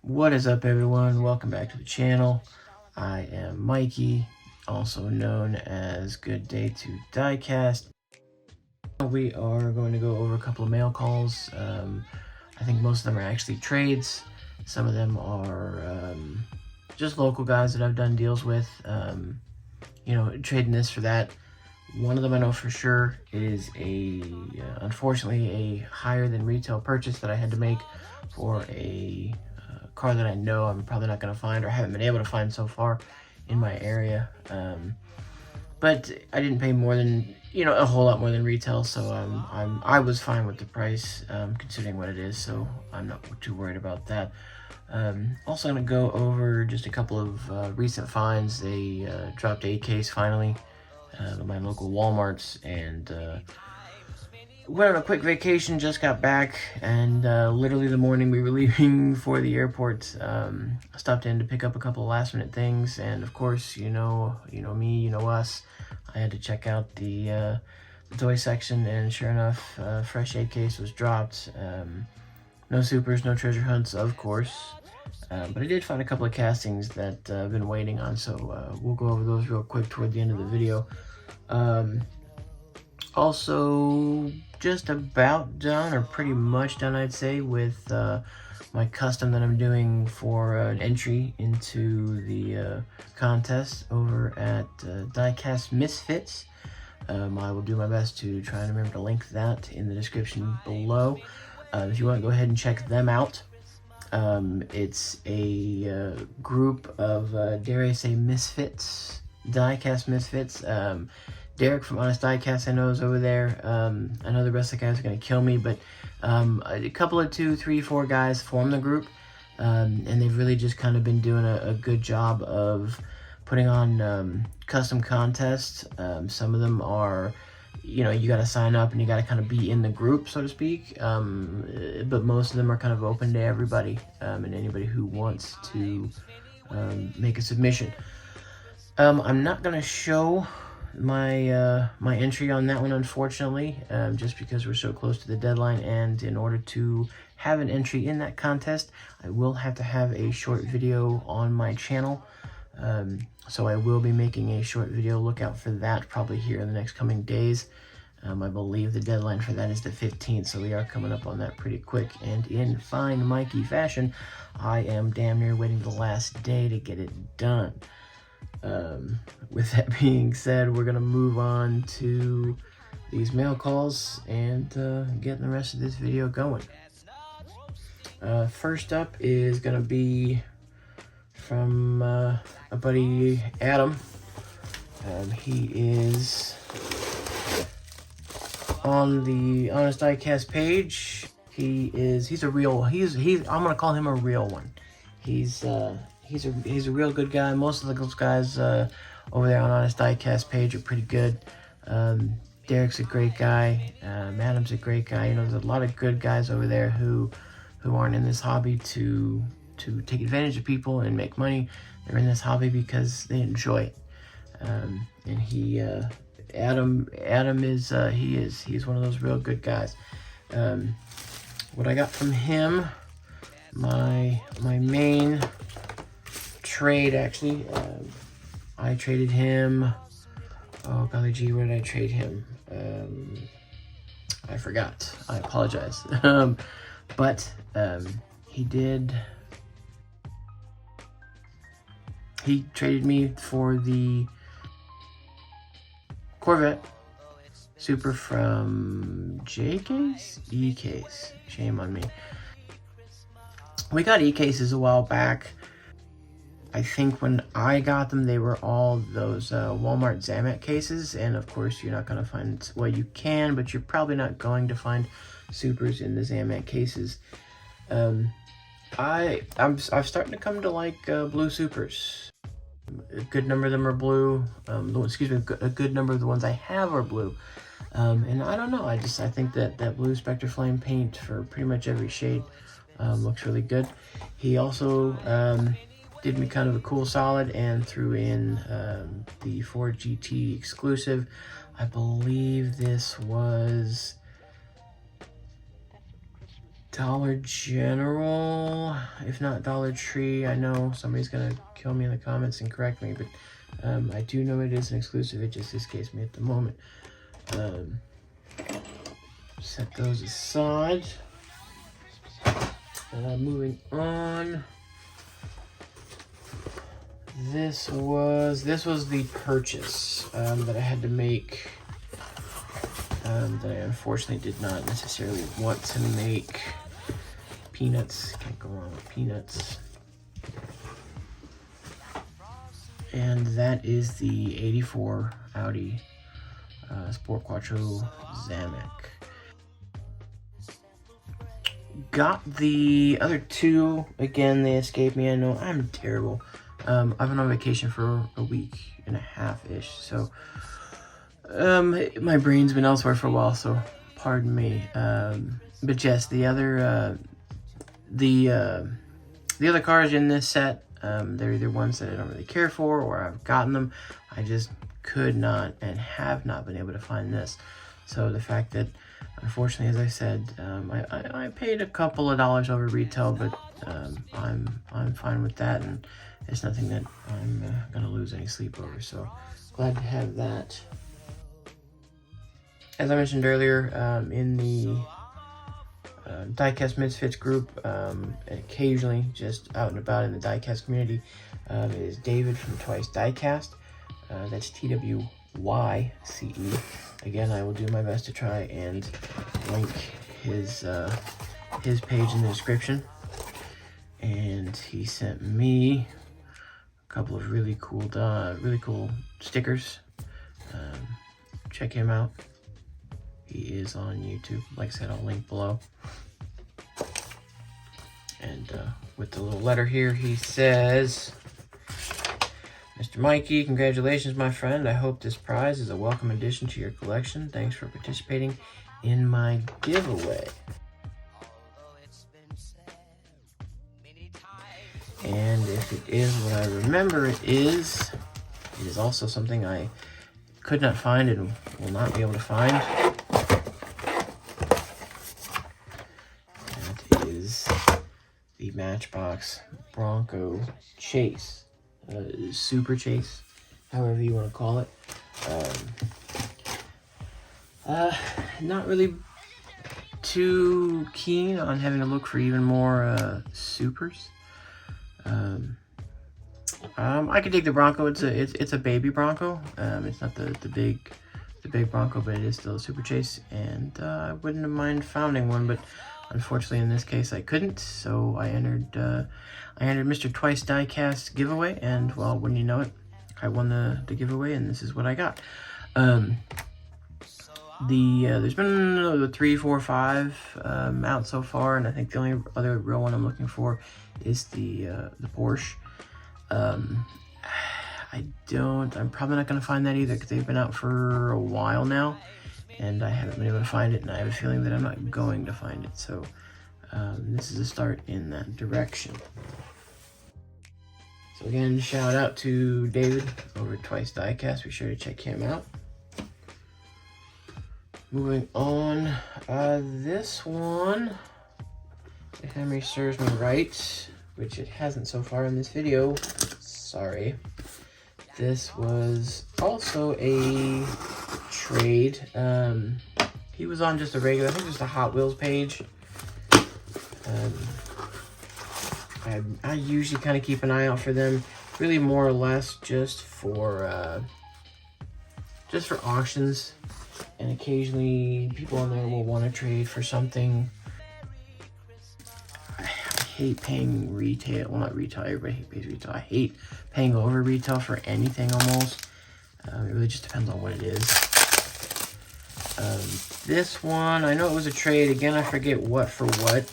What is up, everyone? Welcome back to the channel. I am Mikey, also known as Good Day to Diecast. We are going to go over a couple of mail calls. I think most of them are actually trades. Some of them are just local guys that I've done deals with, trading this for that. One of them I know for sure is unfortunately a higher than retail purchase that I had to make for a car that I know I'm probably not going to find or haven't been able to find so far in my area. But I didn't pay more than, a whole lot more than retail, so I was fine with the price considering what it is, so I'm not too worried about that. Also going to go over just a couple of recent finds. They dropped a case finally at my local Walmarts, and went on a quick vacation, just got back, and literally the morning we were leaving for the airport, I stopped in to pick up a couple of last minute things, and of course, you know me, you know us, I had to check out the toy section, and sure enough, fresh 8 case was dropped. No supers, no treasure hunts, of course, but I did find a couple of castings that I've been waiting on, so we'll go over those real quick toward the end of the video. Also, just about done, or pretty much done, I'd say, with my custom that I'm doing for an entry into the contest over at Diecast Misfits. I will do my best to try and remember to link that in the description below. If you want to go ahead and check them out. It's a group of, dare I say, misfits, Diecast Misfits. Derek from Honest Diecast I know is over there. I know the rest of the guys are going to kill me, but a couple of 2, 3, 4 guys form the group, and they've really just kind of been doing a good job of putting on custom contests. Some of them are, you got to sign up and you got to kind of be in the group, so to speak, but most of them are kind of open to everybody, and anybody who wants to make a submission. I'm not going to show my my entry on that one, unfortunately, just because we're so close to the deadline, and in order to have an entry in that contest, I will have to have a short video on my channel. So I will be making a short video. Look out for that probably here in the next coming days. I believe the deadline for that is the 15th, so we are coming up on that pretty quick, and in fine Mikey fashion, I am damn near waiting the last day to get it done. With that being said, we're gonna move on to these mail calls and getting the rest of this video going. First up is gonna be from a buddy, Adam. He is on the Honest Diecast page. He's a real, I'm gonna call him a real one. He's a real good guy. Most of those guys over there on Honest Diecast page are pretty good. Derek's a great guy. Adam's a great guy. There's a lot of good guys over there who aren't in this hobby to take advantage of people and make money. They're in this hobby because they enjoy it. And Adam is he's one of those real good guys. What I got from him, my main trade, actually, I traded him, oh golly gee, where did I trade him? I forgot, I apologize. But he traded me for the Corvette Super from J-Case? E-Case, shame on me. We got E-Cases a while back. I think when I got them, they were all those Walmart Zamet cases, and of course you're not going to find, well, you can, but you're probably not going to find supers in the Zamet cases. I'm starting to come to like blue supers. A good number of them are blue. A good number of the ones I have are blue. And I don't know, I think that blue Spectre Flame paint for pretty much every shade looks really good. He also did me kind of a cool solid and threw in the Ford GT exclusive. I believe this was Dollar General, if not Dollar Tree. I know somebody's gonna kill me in the comments and correct me, but I do know it is an exclusive. It just escapes me at the moment. Set those aside. Moving on. This was the purchase that I had to make. That I unfortunately did not necessarily want to make. Peanuts, can't go wrong with peanuts. And that is the 84 Audi Sport Quattro Zamek. Got the other two, again, they escaped me. I know I'm terrible. I've been on vacation for a week and a half-ish, so my brain's been elsewhere for a while, so pardon me. But yes, the other cars in this set, they're either ones that I don't really care for or I've gotten them. I just could not and have not been able to find this. So the fact that, unfortunately, as I said, I paid a couple of dollars over retail, but I'm fine with that, and it's nothing that I'm gonna lose any sleep over. So glad to have that. As I mentioned earlier, in the Diecast Misfits group, occasionally just out and about in the diecast community, is David from TWYCE Diecast. That's TWYCE. Again, I will do my best to try and link his page in the description. And he sent me a couple of really cool stickers. Check him out. He is on YouTube. Like I said, I'll link below. And with the little letter here, he says, Mr. Mikey, congratulations, my friend. I hope this prize is a welcome addition to your collection. Thanks for participating in my giveaway. And if it is what I remember it is also something I could not find and will not be able to find. That is the Matchbox Bronco Chase. Super Chase, however you want to call it. Not really too keen on having to look for even more supers. I could take the Bronco. It's a baby Bronco. It's not the big Bronco, but it is still a Super Chase, and I wouldn't have mind founding one, but unfortunately in this case I couldn't. So I entered Mr. TWYCE Diecast giveaway, and well, wouldn't you know it, I won the giveaway, and this is what I got. There's been 3, 4, 5 out so far, and I think the only other real one I'm looking for is the Porsche. I'm probably not going to find that either, because they've been out for a while now, and I haven't been able to find it, and I have a feeling that I'm not going to find it. So this is a start in that direction. So again, shout out to David over at TWYCE Diecast. Be sure to check him out. Moving on, this one, if memory serves me right, which it hasn't so far in this video, sorry. This was also a trade. He was on just a regular, I think just a Hot Wheels page. I usually kind of keep an eye out for them, really more or less just for auctions, and occasionally people on there will want to trade for something. I hate paying retail, well, not retail, everybody pays retail. I hate paying over retail for anything almost. It really just depends on what it is. This one, I know it was a trade. Again, I forget what for what.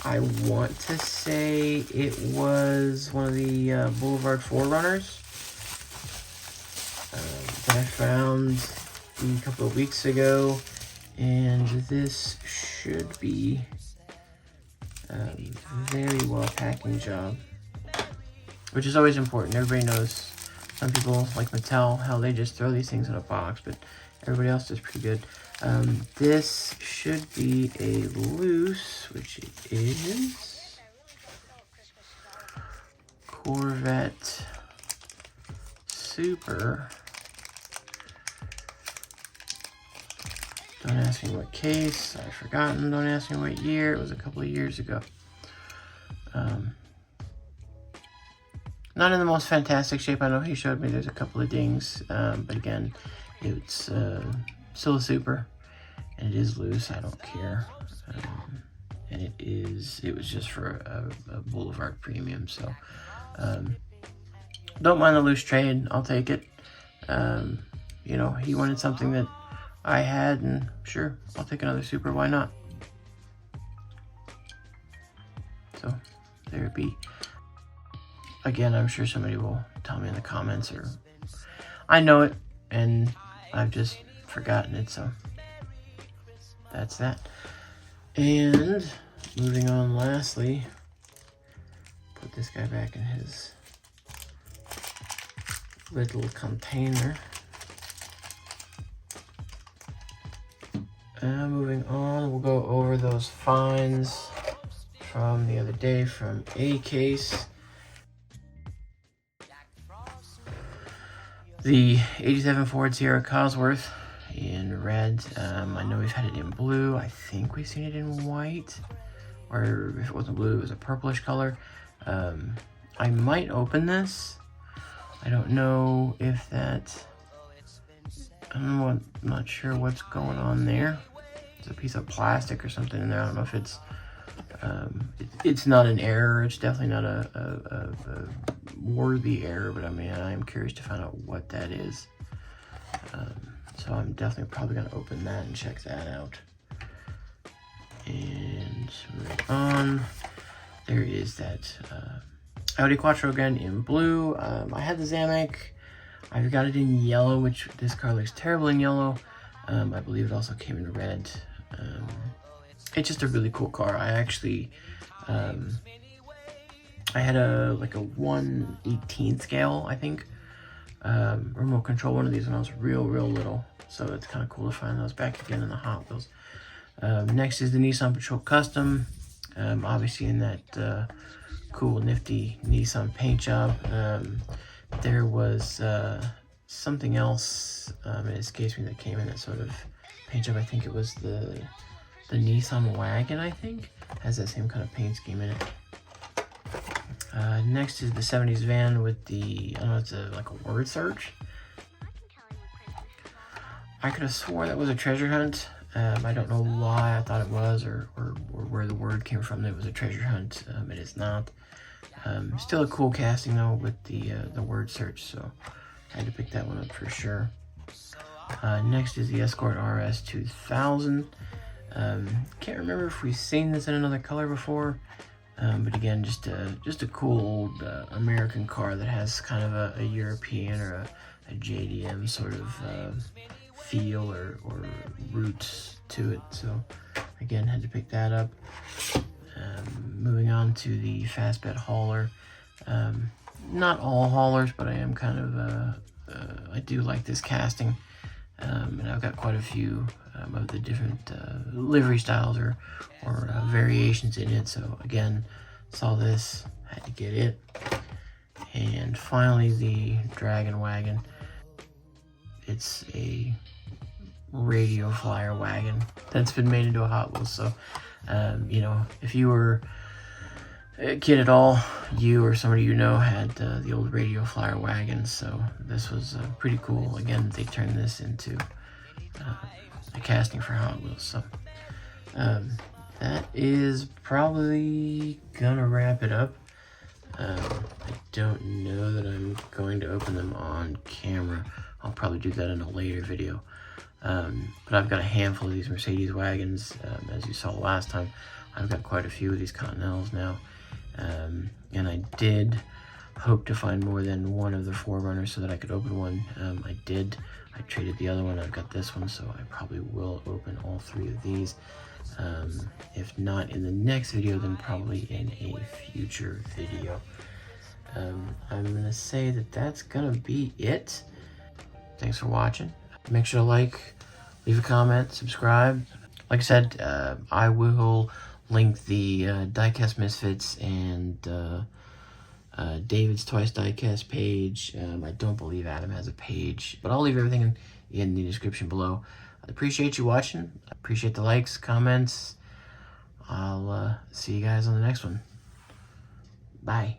I want to say it was one of the Boulevard 4Runners that I found a couple of weeks ago, and this should be very well packing job, which is always important. Everybody knows some people like Mattel, hell, they just throw these things in a box, but everybody else does pretty good. This should be a loose, which it is. Corvette Super. Don't ask me what case. I've forgotten. Don't ask me what year. It was a couple of years ago. Not in the most fantastic shape. I know he showed me there's a couple of dings, but again, it's still a Super, and it is loose. I don't care, and it was just for a Boulevard Premium. So don't mind the loose trade. I'll take it. You know, he wanted something that I had, and sure, I'll take another Super. Why not? So there it be. Again, I'm sure somebody will tell me in the comments, or I know it and I've just forgotten it, so that's that. And moving on, lastly, put this guy back in his little container. Moving on, we'll go over those finds from the other day from a case. The 87 Ford Sierra Cosworth in red. I know we've had it in blue. I think we've seen it in white. Or if it wasn't blue, it was a purplish color. I might open this. I don't know if that... I'm not sure what's going on there. It's a piece of plastic or something in there. I don't know if it's... it's not an error. It's definitely not a worthy error, but I mean, I am curious to find out what that is. So I'm definitely probably going to open that and check that out. And moving on, there is that Audi Quattro again in blue. I had the Zamek. I've got it in yellow, which this car looks terrible in yellow. I believe it also came in red. It's just a really cool car. I actually, I had a 1/18 scale, I think, remote control one of these when I was real little. So it's kind of cool to find those back again in the Hot Wheels. Next is the Nissan Patrol Custom, obviously in that cool, nifty Nissan paint job. There was something else, it escapes me, that came in that sort of paint job. I think it was the Nissan Wagon, I think, has that same kind of paint scheme in it. Next is the 70s van with the, I don't know, it's like a word search. I could have swore that was a treasure hunt. I don't know why I thought it was, or where the word came from that it was a treasure hunt. It is not. Still a cool casting though with the word search, so I had to pick that one up for sure. Next is the Escort RS 2000. Can't remember if we've seen this in another color before, but again, just a cool old American car that has kind of a European or a JDM sort of feel or roots to it. So again, had to pick that up. Moving on to the Fastbed hauler. Not all haulers, but I am kind of I do like this casting, and I've got quite a few of the different livery styles or variations in it. So again, saw this, had to get it. And finally, the Dragon Wagon. It's a radio flyer wagon that's been made into a Hot Wheels. So you know, if you were a kid at all, you or somebody you know had the old radio flyer wagons. So this was pretty cool. Again, they turned this into a casting for Hot Wheels. So that is probably gonna wrap it up. I don't know that I'm going to open them on camera. I'll probably do that in a later video. But I've got a handful of these Mercedes wagons. As you saw last time, I've got quite a few of these Continentals now. And I did hope to find more than one of the 4Runners so that I could open one. I did. I traded the other one. I've got this one, so I probably will open all three of these. If not in the next video, then probably in a future video. I'm going to say that that's going to be it. Thanks for watching. Make sure to like, leave a comment, subscribe. Like I said, I will link the Diecast Misfits and David's TWYCE Diecast page. I don't believe Adam has a page, but I'll leave everything in the description below. I appreciate you watching. I appreciate the likes, comments. I'll see you guys on the next one. Bye.